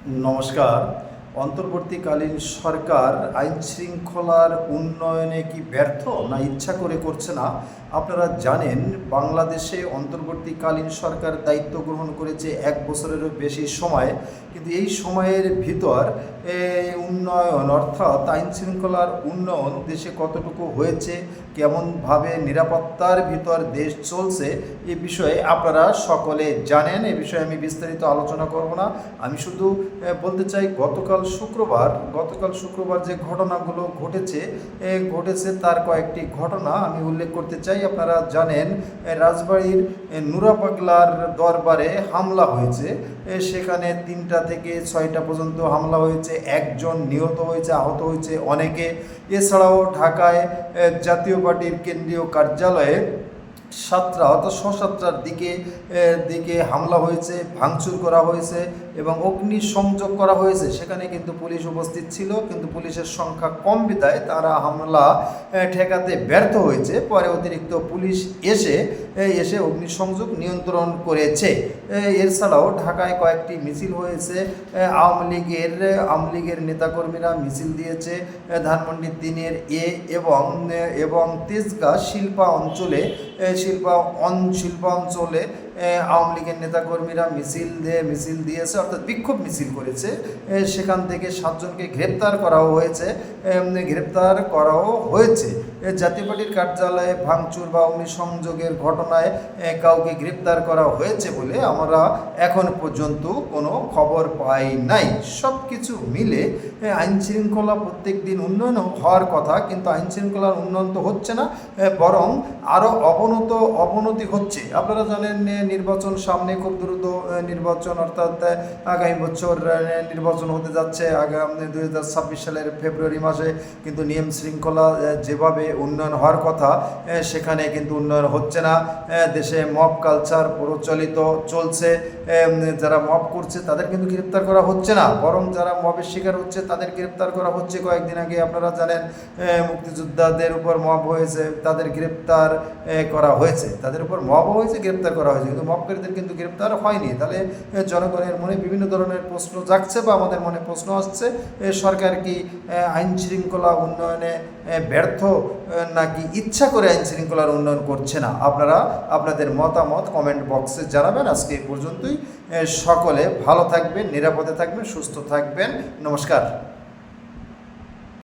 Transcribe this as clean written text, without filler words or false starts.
নমস্কার। অন্তর্বর্তীকালীন সরকার আইন শৃঙ্খলার উন্নয়নে কি ব্যর্থ না ইচ্ছা করে করছে না? আপনারা জানেন বাংলাদেশে অন্তর্বর্তীকালীন সরকার দায়িত্ব গ্রহণ করেছে 1 বছরেরও বেশি সময়, কিন্তু এই সময়ের ভিতর উন্নয়ন অর্থাৎ আইন শৃঙ্খলার উন্নয়ন দেশে কতটুকু হয়েছে, কেমনভাবে নিরাপত্তার ভিতর দেশ চলছে এ বিষয়ে আপনারা সকলে জানেন। এ বিষয়ে আমি বিস্তারিত আলোচনা করব না। আমি শুধু বলতে চাই গতকাল শুক্রবার যে ঘটনাগুলো ঘটেছে তার কয়েকটি ঘটনা আমি উল্লেখ করতে চাই। আপনারা জানেন রাজবাড়ির নুরা পাগলার দরবারে হামলা হয়েছে, সেখানে 3টা থেকে 6টা পর্যন্ত হামলা হয়েছে, একজন নিহত হয়েছে, আহত হয়েছে অনেকে। এছাড়াও ঢাকায় জাতীয় পার্টির কেন্দ্রীয় কার্যালয়ে 7টা অর্থাৎ 7টার দিকে হামলা হয়েছে, ভাঙচুর করা হয়েছে এবং অগ্নিসংযোগ করা হয়েছে। সেখানে কিন্তু পুলিশ উপস্থিত ছিল, কিন্তু পুলিশের সংখ্যা কম বিধায় তারা হামলা ঠেকাতে ব্যর্থ হয়েছে। পরে অতিরিক্ত পুলিশ এসে অগ্নিসংযোগ নিয়ন্ত্রণ করেছে। এছাড়াও ঢাকায় কয়েকটি মিছিল হয়েছে। আওয়ামী লীগের নেতাকর্মীরা মিছিল দিয়েছে ধানমন্ডির দিনের এবং তেজগাঁ শিল্পা অঞ্চলে আওয়ামী লীগের নেতাকর্মীরা মিছিল দিয়েছে অর্থাৎ বিক্ষোভ মিছিল করেছে। সেখান থেকে 7 জনকে গ্রেপ্তার করাও হয়েছে। জাতীয় পার্টির কার্যালয়ে ভাঙচুর বা অগ্নিসংযোগের ঘটনায় কাউকে গ্রেপ্তার করা হয়েছে বলে আমরা এখন পর্যন্ত কোনো খবর পাই নাই। সব কিছু মিলে আইন শৃঙ্খলা প্রত্যেক দিন উন্নয়ন হওয়ার কথা, কিন্তু আইন শৃঙ্খলার উন্নয়ন তো হচ্ছে না, বরং আরও অবনতি হচ্ছে। আপনারা জানেন নির্বাচন সামনে, খুব দ্রুত নির্বাচন অর্থাৎ আগামী বছর নির্বাচন হতে যাচ্ছে আগামী 2026 সালের ফেব্রুয়ারি মাসে, কিন্তু নিয়ম শৃঙ্খলা যেভাবে উন্নয়ন হওয়ার কথা সেখানে কিন্তু উন্নয়ন হচ্ছে না। দেশে মব কালচার প্রচলিত চলছে, যারা মব করছে তাদের কিন্তু গ্রেপ্তার করা হচ্ছে না, বরং যারা মবের শিকার হচ্ছে তাদের গ্রেপ্তার করা হচ্ছে। কয়েকদিন আগে আপনারা জানেন মুক্তিযোদ্ধাদের উপর মব হয়েছে, তাদের গ্রেপ্তার করা হয়েছে, তাদের উপর মবও হয়েছে, গ্রেপ্তার করা হয়েছে, কিন্তু মবকারীদের কিন্তু গ্রেপ্তার হয়নি। তাহলে জনগণের মনে বিভিন্ন ধরনের প্রশ্ন জাগছে বা আমাদের মনে প্রশ্ন আসছে, সরকার কি আইন শৃঙ্খলা উন্নয়নে ব্যর্থ নাকি ইচ্ছা করে আইন শৃঙ্খলার উন্নয়ন করছে না? আপনারা আপনাদের মতামত কমেন্ট বক্সে জানাবেন। আজকে এই পর্যন্তই। সকলে ভালো থাকবেন, নিরাপদে থাকবেন, সুস্থ থাকবেন। নমস্কার।